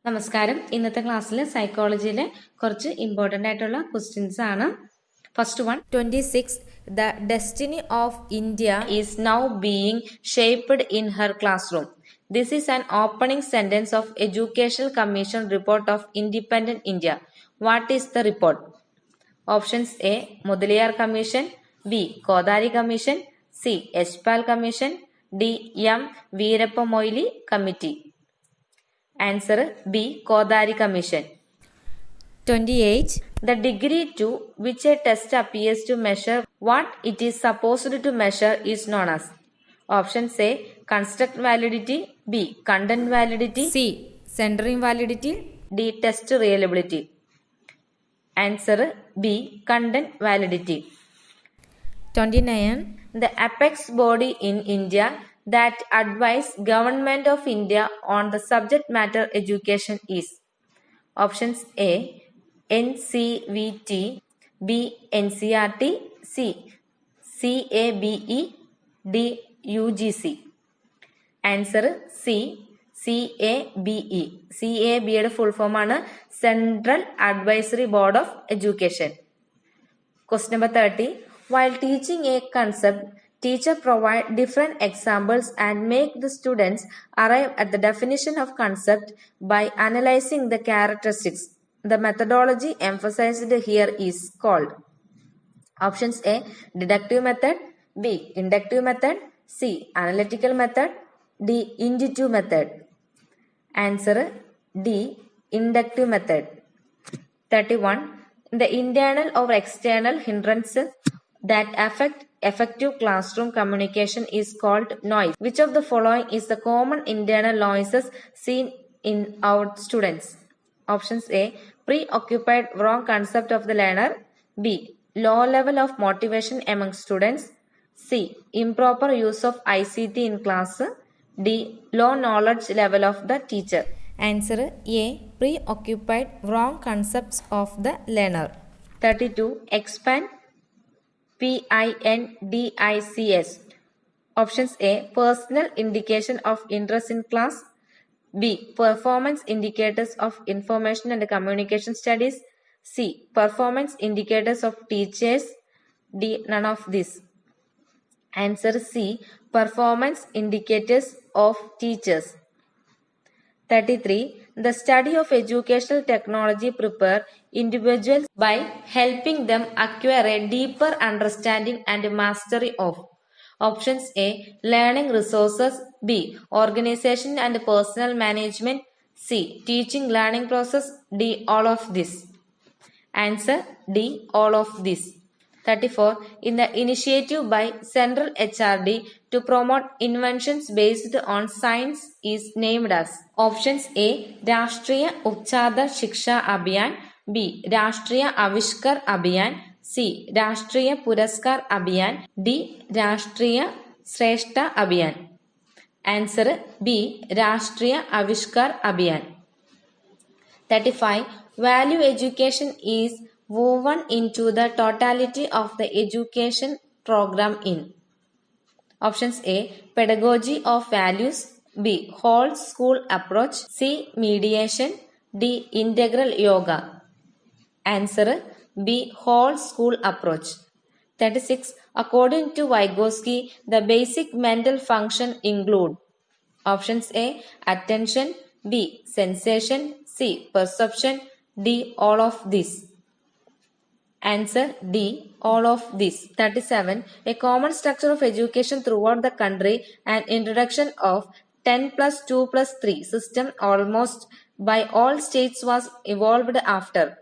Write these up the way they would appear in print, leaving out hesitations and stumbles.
നമസ്കാരം. ഇന്നത്തെ ക്ലാസ്സിൽ സൈക്കോളജിയിലെ കുറച്ച് ഇമ്പോർട്ടൻ്റ് ആയിട്ടുള്ള ക്വസ്റ്റ്യൻസ് ആണ്. First one 26. The destiny of India is now being shaped in her classroom. This is an opening sentence of Educational Commission report of Independent India. What is the report? Options A. Mudaliar Commission, B. Kodari Commission, C. Yashpal Commission, D. M. Veerappa Moily Committee. Answer B. Kodari Commission. 28. The degree to which a test appears to measure what it is supposed to measure is known as. Options A. Construct validity, B. Content validity, C. Centering validity, D. Test reliability. Answer B. Content validity. 29. The apex body in India that advise Government of India on the subject matter education is. Options A. NCVT, B. NCRT, C. CABE, D. UGC. Answer C. CABE. CABE യുടെ full form ആണ് central advisory board of education. Question number 30. While teaching a concept, teacher provide different examples and make the students arrive at the definition of concept by analyzing the characteristics. The methodology emphasized here is called. Options A. Deductive method, B. Inductive method, C. Analytical method, D. Inductive method. Answer D. Inductive method. 31. The internal or external hindrances that affect effective classroom communication is called noise. Which of the following is the common internal noises seen in our students? Options A. Preoccupied wrong concept of the learner, B. Low level of motivation among students, C. Improper use of ICT in class, D. Low knowledge level of the teacher. Answer A. Preoccupied wrong concepts of the learner. 32. Expand PINDICS. Options A. Personal indication of interest in class, B. Performance indicators of information and communication studies, C. Performance indicators of teachers, D. None of this. Answer C. Performance indicators of teachers. 33. The study of educational technology prepare individuals by helping them acquire a deeper understanding and mastery of. Options A. Learning resources, B. Organization and personal management, C. Teaching learning process, D. All of this. Answer D. All of this. 34. In the initiative by Central HRD to promote inventions based on science is named as. Options A. Rashtriya Upchada Shiksha Abhiyan, B. Rashtriya Avishkar Abhiyan, C. Rashtriya Puraskar Abhiyan, D. Rashtriya Shrestha Abhiyan. Answer B. Rashtriya Avishkar Abhiyan. 35. Value education is woven into the totality of the education program in. Options A. Pedagogy of values, B. Whole school approach, C. Mediation, D. Integral yoga. Answer B. Whole school approach. 36. According to Vygotsky, the basic mental function include. Options A. Attention, B. Sensation, C. Perception, D. All of this. Answer D. All of this. 37. A common structure of education throughout the country and introduction of 10 plus 2 plus 3 system almost by all states was evolved after.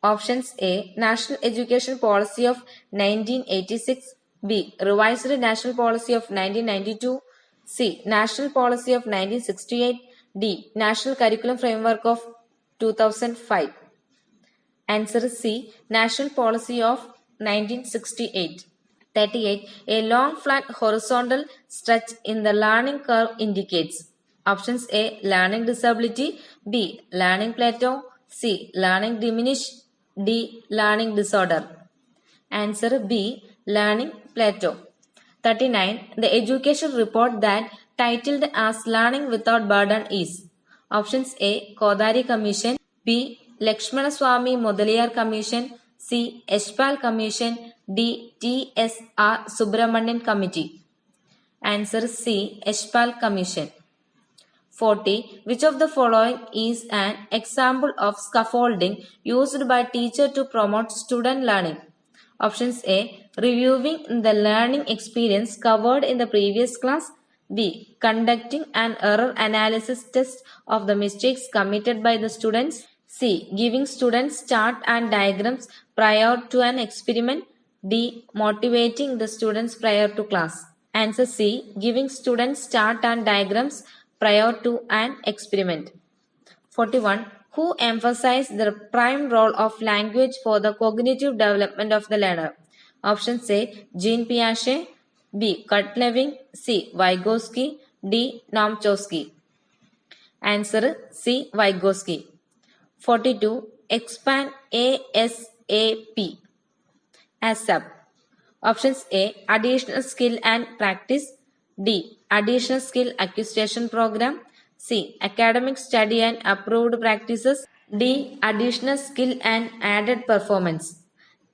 Options A. National Education Policy of 1986, B. Revised National Policy of 1992, C. National Policy of 1968, D. National Curriculum Framework of 2005. Answer C. National Policy of 1968. 38. A long flat horizontal stretch in the learning curve indicates. Options A. Learning disability, B. Learning plateau, C. Learning diminish, D. Learning disorder. Answer B. Learning plateau. 39. The education report that titled as Learning Without Burden is. Options A. Kodari Commission, B. Lakshmanaswamy Mudaliar Commission, C. Yashpal Commission, D. T.S.R. Subramanian Committee. Answer C. Yashpal Commission. 40. Which of the following is an example of scaffolding used by teacher to promote student learning? Options A. Reviewing the learning experience covered in the previous class. B. Conducting an error analysis test of the mistakes committed by the students. C. Giving students chart and diagrams prior to an experiment. D. Motivating the students prior to class. Answer C. Giving students chart and diagrams prior to an experiment. 41. Who emphasized the prime role of language for the cognitive development of the learner? Options A. Jean Piaget, B. Kurt Lewin, C. Vygotsky, D. Noam Chomsky. Answer C. Vygotsky. 42. Expand ASAP. ASAP. Options A. Additional skill and practice. D. Additional skill acquisition program. C. Academic study and approved practices. D. Additional skill and added performance.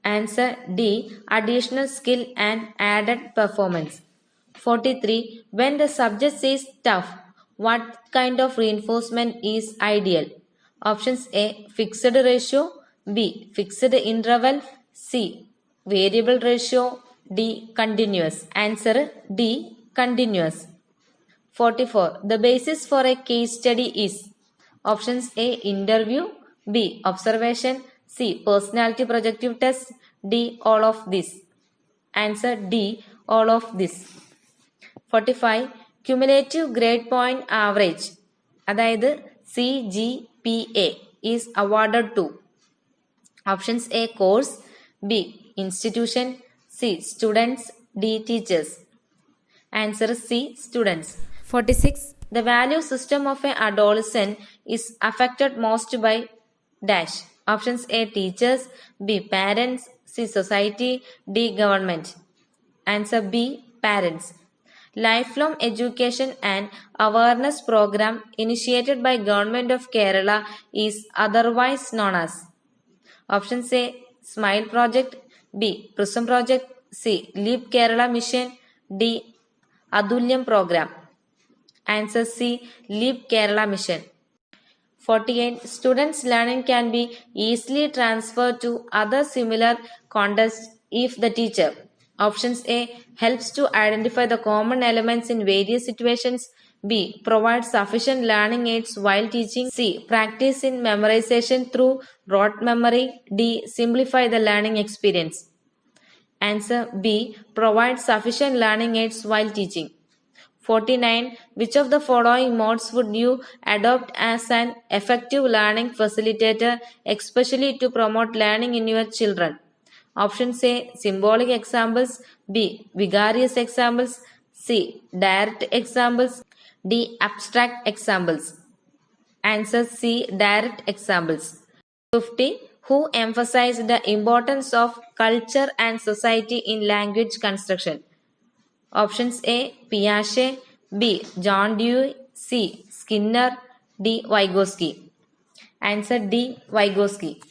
Answer D. Additional skill and added performance. 43. When the subject says tough, what kind of reinforcement is ideal? Options A. Fixed ratio, B. Fixed interval, C. Variable ratio, D. Continuous. Answer D. Continuous. 44. The basis for a case study is options A. Interview, B. Observation, C. Personality projective test, D. All of this. Answer D. All of this. 45. Cumulative grade point average അതായത് CGPA is awarded to options A. Course, B. Institution, C. Students, D. Teachers. Answer C. Students. 46. The value system of an adolescent is affected most by dash. Options A. Teachers, B. Parents, C. Society, D. Government. Answer B. Parents. Lifelong education and awareness program initiated by Government of Kerala is otherwise known as options A. Smile Project, B. Prism Project, C. Leap Kerala Mission, D. Adulyam Program. Answer C. Leap Kerala Mission. 48. Students' learning can be easily transferred to other similar contexts if the teacher options A. Helps to identify the common elements in various situations, B. Provides sufficient learning aids while teaching, C. Practice in memorization through rote memory, D. Simplify the learning experience. Answer B. Provides sufficient learning aids while teaching. 49. Which of the following modes would you adopt as an effective learning facilitator, especially to promote learning in your children? Options A. Symbolic examples, B. Vigorous examples, C. Direct examples, D. Abstract examples. Answer C. Direct examples. 50. Who emphasized the importance of culture and society in language construction? Options A. Piaget, B. John Dewey, C. Skinner, D. Vygotsky. Answer D. Vygotsky.